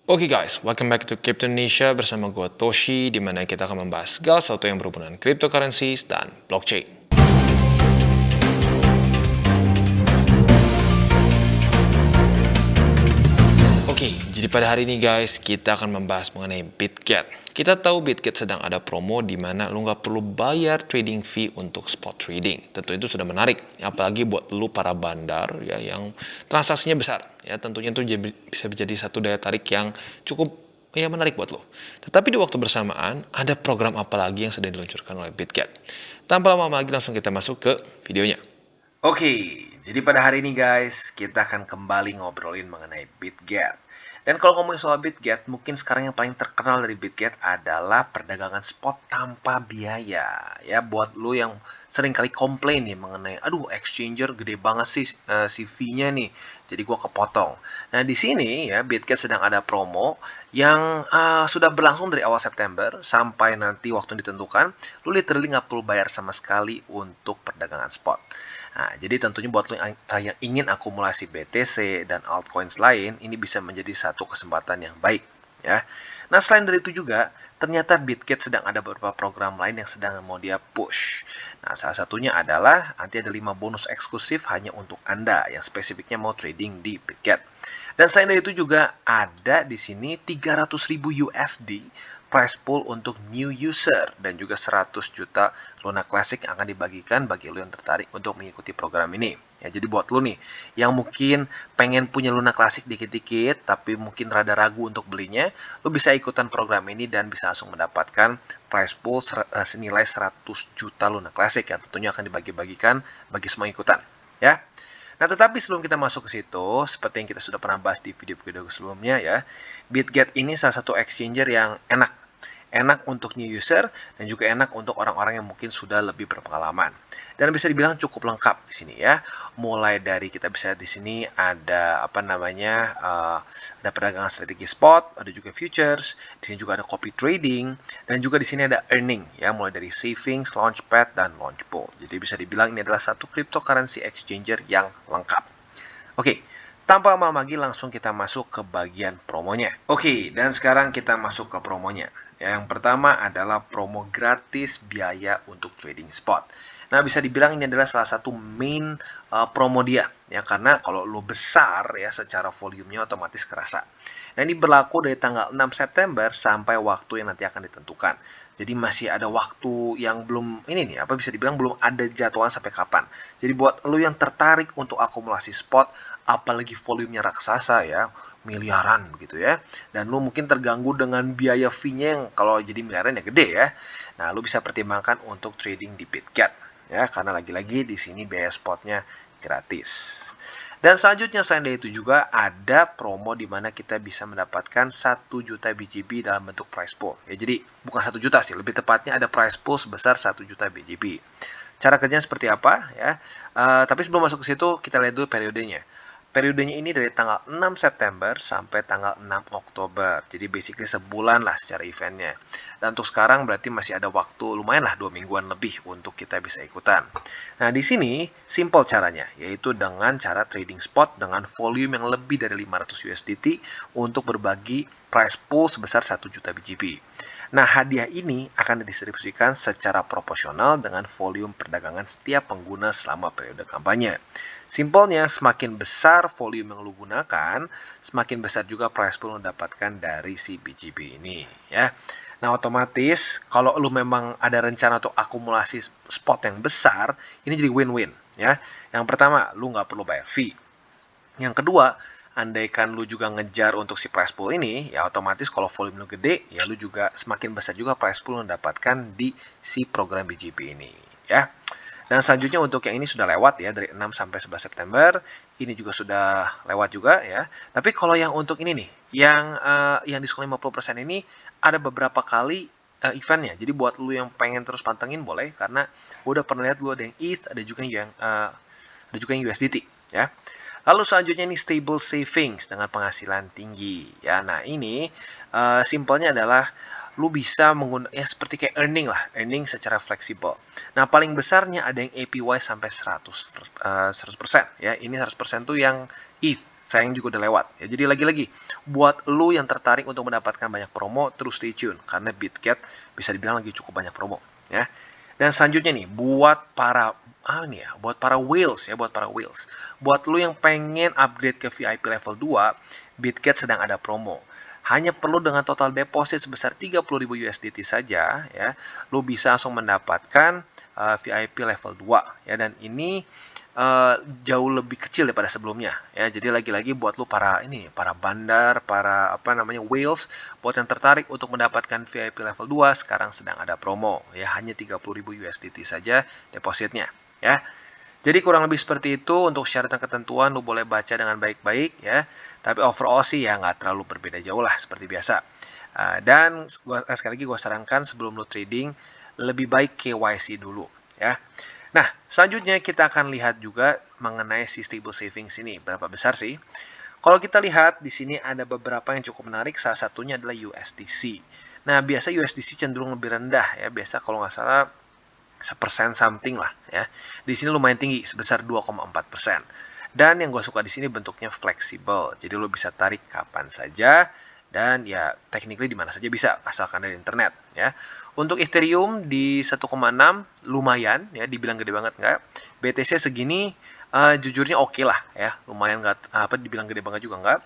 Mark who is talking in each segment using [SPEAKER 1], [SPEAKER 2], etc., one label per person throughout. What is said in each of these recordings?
[SPEAKER 1] Oke guys, welcome back to Crypto Indonesia bersama gue Toshi, di mana kita akan membahas segala sesuatu yang berhubungan cryptocurrencies dan blockchain. Oke, jadi pada hari ini guys, kita akan membahas mengenai BitGet. Kita tahu BitGet sedang ada promo di mana lu nggak perlu bayar trading fee untuk spot trading. Tentu itu sudah menarik, apalagi buat lu para bandar ya yang transaksinya besar. Ya tentunya itu bisa menjadi satu daya tarik yang cukup menarik buat lo. Tetapi di waktu bersamaan, ada program apa lagi yang sedang diluncurkan oleh BitGet. Tanpa lama lagi langsung kita masuk ke videonya.
[SPEAKER 2] Oke, jadi pada hari ini guys, kita akan kembali ngobrolin mengenai BitGet. Dan kalau ngomongin soal BitGet, mungkin sekarang yang paling terkenal dari BitGet adalah perdagangan spot tanpa biaya. Ya, buat lo yang sering kali komplain nih mengenai, aduh exchanger gede banget sih si fee-nya nih, jadi gua kepotong. Nah di sini ya BitGet sedang ada promo yang sudah berlangsung dari awal September sampai nanti waktu ditentukan, lo literally nggak perlu bayar sama sekali untuk perdagangan spot. Nah, jadi tentunya buat lo yang ingin akumulasi BTC dan altcoins lain, ini bisa menjadi satu kesempatan yang baik, ya. Nah, selain dari itu juga, ternyata BitGet sedang ada beberapa program lain yang sedang mau dia push. Nah, salah satunya adalah nanti ada 5 bonus eksklusif hanya untuk Anda yang spesifiknya mau trading di BitGet. Dan selain dari itu juga ada di sini 300.000 USD price pool untuk new user dan juga 100 juta Luna Classic yang akan dibagikan bagi lo yang tertarik untuk mengikuti program ini. Ya, jadi buat lo nih yang mungkin pengen punya Luna Classic dikit-dikit tapi mungkin rada ragu untuk belinya, lo bisa ikutan program ini dan bisa langsung mendapatkan price pool senilai 100 juta Luna Classic yang tentunya akan dibagi-bagikan bagi semua ikutan, ya. Nah, tetapi sebelum kita masuk ke situ, seperti yang kita sudah pernah bahas di video-video sebelumnya ya, BitGet ini salah satu exchanger yang enak. Enak untuk new user dan juga enak untuk orang-orang yang mungkin sudah lebih berpengalaman. Dan bisa dibilang cukup lengkap di sini ya. Mulai dari kita bisa di sini ada ada perdagangan strategi spot, ada juga futures, di sini juga ada copy trading dan juga di sini ada earning ya, mulai dari savings, launchpad dan launchpool. Jadi bisa dibilang ini adalah satu cryptocurrency exchanger yang lengkap. Oke, tanpa lama lagi langsung kita masuk ke bagian promonya. Oke, dan sekarang kita masuk ke promonya. Yang pertama adalah promo gratis biaya untuk trading spot. Nah, bisa dibilang ini adalah salah satu main promo dia, ya, karena kalau lo besar ya secara volumenya otomatis kerasa. Nah, ini berlaku dari tanggal 6 September sampai waktu yang nanti akan ditentukan. Jadi masih ada waktu yang belum ini nih, bisa dibilang belum ada jadwal sampai kapan. Jadi buat lo yang tertarik untuk akumulasi spot, apalagi volumenya raksasa ya, miliaran begitu ya, dan lu mungkin terganggu dengan biaya fee-nya yang kalau jadi miliaran ya gede ya. Nah, lu bisa pertimbangkan untuk trading di BitGet ya, karena lagi-lagi di sini biaya spotnya gratis. Dan selanjutnya selain dari itu juga ada promo di mana kita bisa mendapatkan 1 juta BGB dalam bentuk price pool. Ya, jadi bukan 1 juta sih, lebih tepatnya ada price pool sebesar 1 juta BGB. Cara kerjanya seperti apa ya? Tapi sebelum masuk ke situ kita lihat dulu periodenya. Periodenya ini dari tanggal 6 September sampai tanggal 6 Oktober. Jadi basically sebulan lah secara eventnya. Dan untuk sekarang berarti masih ada waktu lumayan lah 2 mingguan lebih untuk kita bisa ikutan. Nah di sini simple caranya, yaitu dengan cara trading spot dengan volume yang lebih dari 500 USDT untuk berbagi price pool sebesar 1 juta BGB. Nah, hadiah ini akan didistribusikan secara proporsional dengan volume perdagangan setiap pengguna selama periode kampanye. Simpelnya, semakin besar volume yang lu gunakan, semakin besar juga price pool yang dapatkan dari si BGB ini, ya. Nah, otomatis kalau lu memang ada rencana untuk akumulasi spot yang besar, ini jadi win-win, ya. Yang pertama, lu nggak perlu bayar fee. Yang kedua, andaikan lu juga ngejar untuk si price pool ini, ya otomatis kalau volume lu gede, ya lu juga semakin besar juga price pool yang dapatkan di si program BGB ini, ya. Dan selanjutnya untuk yang ini sudah lewat ya, dari 6 sampai 11 September, ini juga sudah lewat juga ya. Tapi kalau yang untuk ini nih, yang diskon 50% ini ada beberapa kali eventnya. Jadi buat lu yang pengen terus pantengin boleh, karena gue udah pernah lihat lu ada yang ETH, ada juga yang USDT ya. Lalu selanjutnya ini stable savings dengan penghasilan tinggi ya. Nah ini simpelnya adalah lu bisa menggunakan ya seperti kayak earning secara fleksibel. Nah paling besarnya ada yang APY sampai 100%, 100% ya. Ini 100% tuh yang ETH sayang juga udah lewat. Ya, jadi lagi-lagi, buat lu yang tertarik untuk mendapatkan banyak promo, terus stay tune. Karena BitGet bisa dibilang lagi cukup banyak promo. Ya. Dan selanjutnya nih, buat para whales ya, buat para whales. Buat lu yang pengen upgrade ke VIP level 2, BitGet sedang ada promo. Hanya perlu dengan total deposit sebesar 30.000 USDT saja ya, lu bisa langsung mendapatkan VIP level 2 ya, dan ini jauh lebih kecil daripada sebelumnya ya. Jadi lagi-lagi buat lu para bandar, para whales, buat yang tertarik untuk mendapatkan VIP level 2 sekarang sedang ada promo ya, hanya 30.000 USDT saja depositnya ya. Jadi kurang lebih seperti itu. Untuk syarat dan ketentuan lu boleh baca dengan baik-baik ya. Tapi overall sih ya nggak terlalu berbeda jauh lah seperti biasa. Dan sekali lagi gue sarankan sebelum lu trading lebih baik KYC dulu ya. Nah, selanjutnya kita akan lihat juga mengenai si stable savings ini. Berapa besar sih? Kalau kita lihat di sini ada beberapa yang cukup menarik. Salah satunya adalah USDC. Nah, biasa USDC cenderung lebih rendah ya. Biasa kalau nggak salah 1% something lah ya. Di sini lumayan tinggi sebesar 2,4%. Dan yang gue suka di sini bentuknya fleksibel. Jadi lo bisa tarik kapan saja dan ya technically di mana saja bisa asalkan dari internet ya. Untuk Ethereum di 1,6 lumayan ya, dibilang gede banget nggak. BTC segini jujurnya oke lah ya. Lumayan nggak dibilang gede banget juga nggak.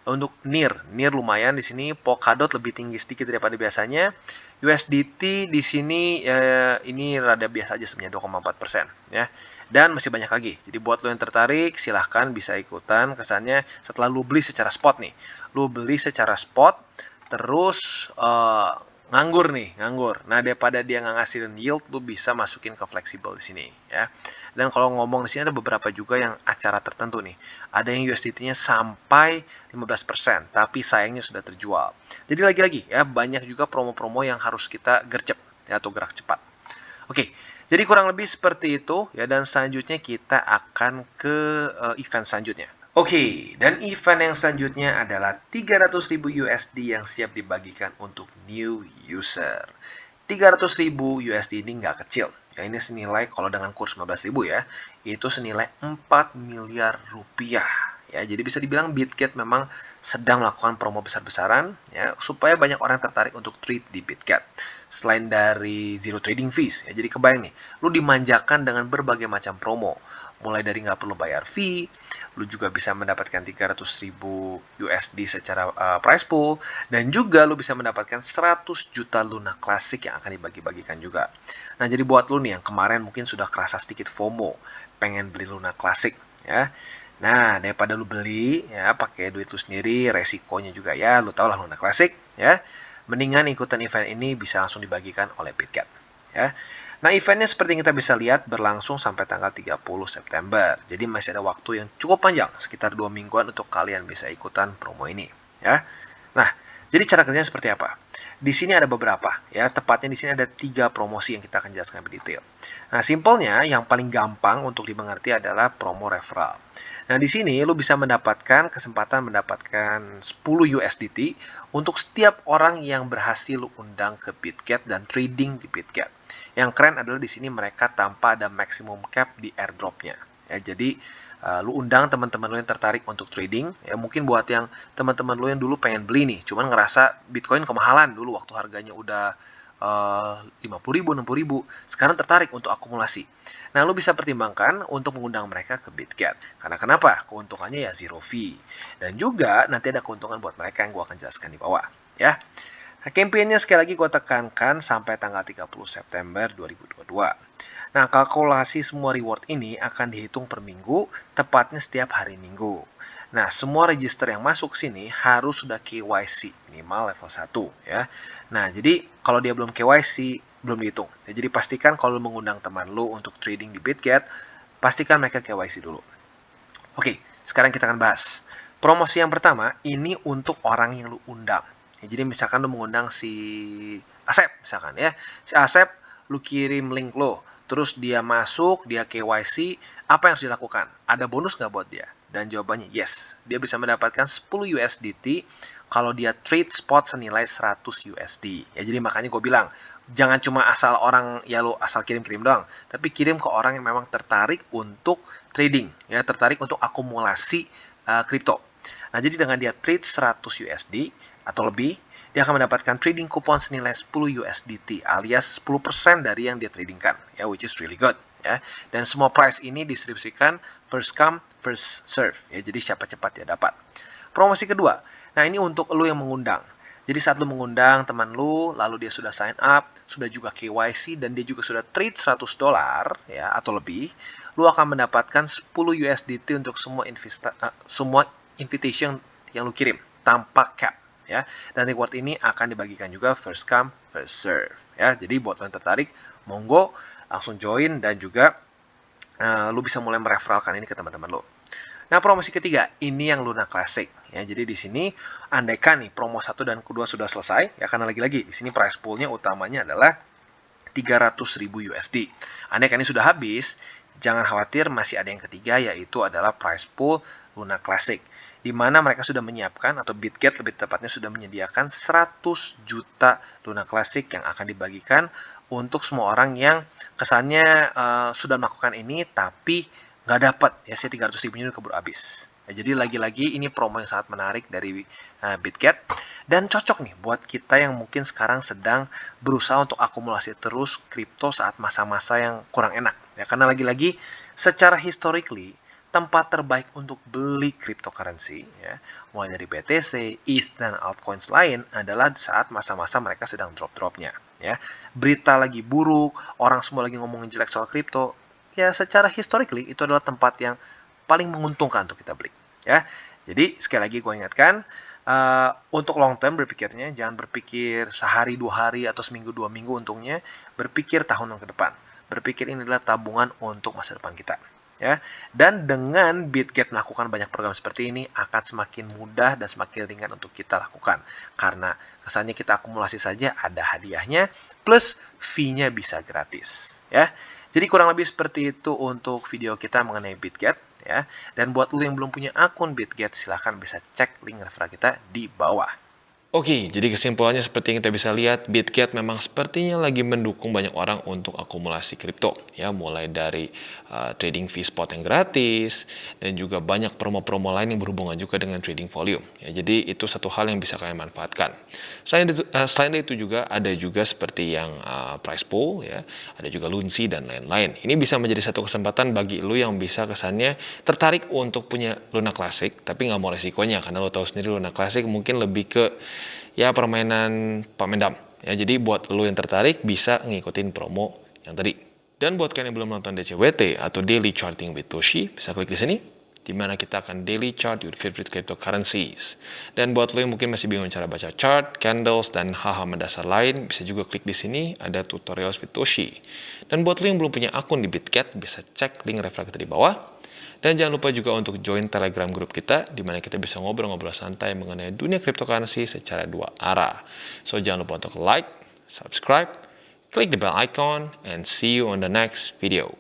[SPEAKER 2] Untuk NIR lumayan di sini. Polkadot lebih tinggi sedikit daripada biasanya. USDT di sini ini rada biasa aja sebenarnya 2,4% ya. Dan masih banyak lagi. Jadi buat lo yang tertarik silahkan bisa ikutan kesannya setelah lo beli secara spot nih. Lo beli secara spot terus nganggur. Nah, daripada dia nggak ngasilin yield, lu bisa masukin ke fleksibel di sini ya. Dan kalau ngomong di sini ada beberapa juga yang acara tertentu nih. Ada yang USDT-nya sampai 15%, tapi sayangnya sudah terjual. Jadi lagi-lagi ya, banyak juga promo-promo yang harus kita gercep ya, atau gerak cepat. Oke, jadi kurang lebih seperti itu ya, dan selanjutnya kita akan ke event selanjutnya. Oke, dan event yang selanjutnya adalah 300.000 USD yang siap dibagikan untuk new user. 300.000 USD ini nggak kecil. Ya, ini senilai kalau dengan kurs 15.000 ya, itu senilai 4 miliar rupiah. Ya, jadi bisa dibilang BitGet memang sedang melakukan promo besar-besaran ya, supaya banyak orang tertarik untuk trade di BitGet. Selain dari zero trading fees, ya, jadi kebayang nih, lu dimanjakan dengan berbagai macam promo. Mulai dari nggak perlu bayar fee, lu juga bisa mendapatkan 300.000 USD secara price pool, dan juga lu bisa mendapatkan 100 juta Luna Classic yang akan dibagi-bagikan juga. Nah, jadi buat lu nih yang kemarin mungkin sudah kerasa sedikit FOMO, pengen beli Luna Classic ya. Nah, daripada lu beli ya pakai duit lu sendiri, resikonya juga ya, lu tau lah Luna Classic ya. Mendingan ikutan event ini bisa langsung dibagikan oleh BitGet ya. Nah, eventnya seperti yang kita bisa lihat berlangsung sampai tanggal 30 September. Jadi masih ada waktu yang cukup panjang, sekitar 2 mingguan untuk kalian bisa ikutan promo ini ya. Nah, jadi cara kerjanya seperti apa? Di sini ada beberapa ya, tepatnya di sini ada 3 promosi yang kita akan jelaskan lebih detail. Nah, simpelnya yang paling gampang untuk dimengerti adalah promo referral. Nah, di sini lu bisa mendapatkan kesempatan mendapatkan 10 USDT untuk setiap orang yang berhasil lu undang ke BitGet dan trading di BitGet. Yang keren adalah di sini mereka tanpa ada maximum cap di airdropnya. Ya, jadi lu undang teman-teman lu yang tertarik untuk trading. Ya, mungkin buat yang teman-teman lu yang dulu pengen beli nih, cuman ngerasa Bitcoin kemahalan dulu waktu harganya udah 50.000, 60.000. Sekarang tertarik untuk akumulasi. Nah, lu bisa pertimbangkan untuk mengundang mereka ke BitGet. Karena kenapa? Keuntungannya ya zero fee. Dan juga nanti ada keuntungan buat mereka yang gue akan jelaskan di bawah. Ya. Nah, campaign-nya sekali lagi gue tekankan sampai tanggal 30 September 2022. Nah, kalkulasi semua reward ini akan dihitung per minggu, tepatnya setiap hari Minggu. Nah, semua register yang masuk sini harus sudah KYC, minimal level 1 ya. Nah, jadi kalau dia belum KYC, belum dihitung. Ya, jadi pastikan kalau mengundang teman lu untuk trading di BitGet, pastikan mereka KYC dulu. Oke, sekarang kita akan bahas. Promosi yang pertama, ini untuk orang yang lu undang. Ya, jadi misalkan lu mengundang si Asep, misalkan ya. Si Asep, lu kirim link lo, terus dia masuk, dia KYC, apa yang harus dilakukan? Ada bonus nggak buat dia? Dan jawabannya yes. Dia bisa mendapatkan 10 USDT kalau dia trade spot senilai 100 USD. Ya, jadi makanya gue bilang, jangan cuma asal orang, ya lo asal kirim-kirim doang. Tapi kirim ke orang yang memang tertarik untuk trading. Ya, tertarik untuk akumulasi kripto. Nah, jadi dengan dia trade 100 USD atau lebih, dia akan mendapatkan trading coupon senilai 10 USDT alias 10% dari yang dia tradingkan, ya, which is really good, ya. Dan semua price ini distribusikan first come first serve, ya. Jadi siapa cepat dia dapat. Promosi kedua, nah ini untuk lu yang mengundang. Jadi saat lu mengundang teman lu, lalu dia sudah sign up, sudah juga KYC, dan dia juga sudah trade $100 ya atau lebih, lu akan mendapatkan 10 USDT untuk semua invitation yang lu kirim tanpa cap, ya. Dan reward ini akan dibagikan juga first come first serve, ya. Jadi buat lo yang tertarik, monggo langsung join dan juga lu bisa mulai mereferalkan ini ke teman-teman lo. Nah, promosi ketiga, ini yang Luna Classic, ya. Jadi di sini andaikan nih promo 1 dan kedua sudah selesai, ya, karena lagi-lagi di sini price poolnya utamanya adalah 300.000 USD. Andaikan ini sudah habis, jangan khawatir, masih ada yang ketiga, yaitu adalah price pool Luna Classic, di mana mereka sudah menyiapkan, atau BitGet lebih tepatnya sudah menyediakan 100 juta Luna Classic yang akan dibagikan untuk semua orang yang kesannya sudah melakukan ini tapi nggak dapat, ya, si 300.000 ini keburu habis. Ya, jadi lagi-lagi ini promo yang sangat menarik dari BitGet dan cocok nih buat kita yang mungkin sekarang sedang berusaha untuk akumulasi terus kripto saat masa-masa yang kurang enak, ya. Karena lagi-lagi secara historically tempat terbaik untuk beli cryptocurrency, ya, mulai dari BTC, ETH, dan altcoins lain adalah saat masa-masa mereka sedang drop-dropnya, ya. Berita lagi buruk, orang semua lagi ngomongin jelek soal kripto, ya secara historically itu adalah tempat yang paling menguntungkan untuk kita beli, ya. Jadi sekali lagi gue ingatkan, untuk long term berpikirnya jangan berpikir sehari 2 hari atau seminggu 2 minggu untungnya, berpikir tahun ke depan. Berpikir ini adalah tabungan untuk masa depan kita, ya. Dan dengan BitGet melakukan banyak program seperti ini akan semakin mudah dan semakin ringan untuk kita lakukan, karena kesannya kita akumulasi saja ada hadiahnya plus fee-nya bisa gratis, ya. Jadi kurang lebih seperti itu untuk video kita mengenai BitGet, ya. Dan buat lo yang belum punya akun BitGet, silahkan bisa cek link referral kita di bawah.
[SPEAKER 1] Oke, jadi kesimpulannya seperti yang kita bisa lihat, BitGet memang sepertinya lagi mendukung banyak orang untuk akumulasi kripto, ya, mulai dari trading fee spot yang gratis dan juga banyak promo-promo lain yang berhubungan juga dengan trading volume. Ya, jadi itu satu hal yang bisa kalian manfaatkan. Selain dari itu juga ada juga seperti yang price pool, ya, ada juga Lunsi dan lain-lain. Ini bisa menjadi satu kesempatan bagi lu yang bisa kesannya tertarik untuk punya Luna Classic, tapi nggak mau resikonya karena lo tahu sendiri Luna Classic mungkin lebih ke, ya, permainan Pak Mendam, ya. Jadi buat lo yang tertarik bisa ngikutin promo yang tadi. Dan buat kalian yang belum nonton DCWT atau Daily Charting with Toshi, bisa klik di sini, di mana kita akan daily chart your favorite cryptocurrencies. Dan buat lo yang mungkin masih bingung cara baca chart, candles, dan hal-hal mendasar lain, bisa juga klik di sini, ada tutorials with Toshi. Dan buat lo yang belum punya akun di BitGet, bisa cek link referral kita di bawah. Dan jangan lupa juga untuk join Telegram grup kita, di mana kita bisa ngobrol-ngobrol santai mengenai dunia cryptocurrency secara 2 arah. So jangan lupa untuk like, subscribe, click the bell icon, and see you on the next video.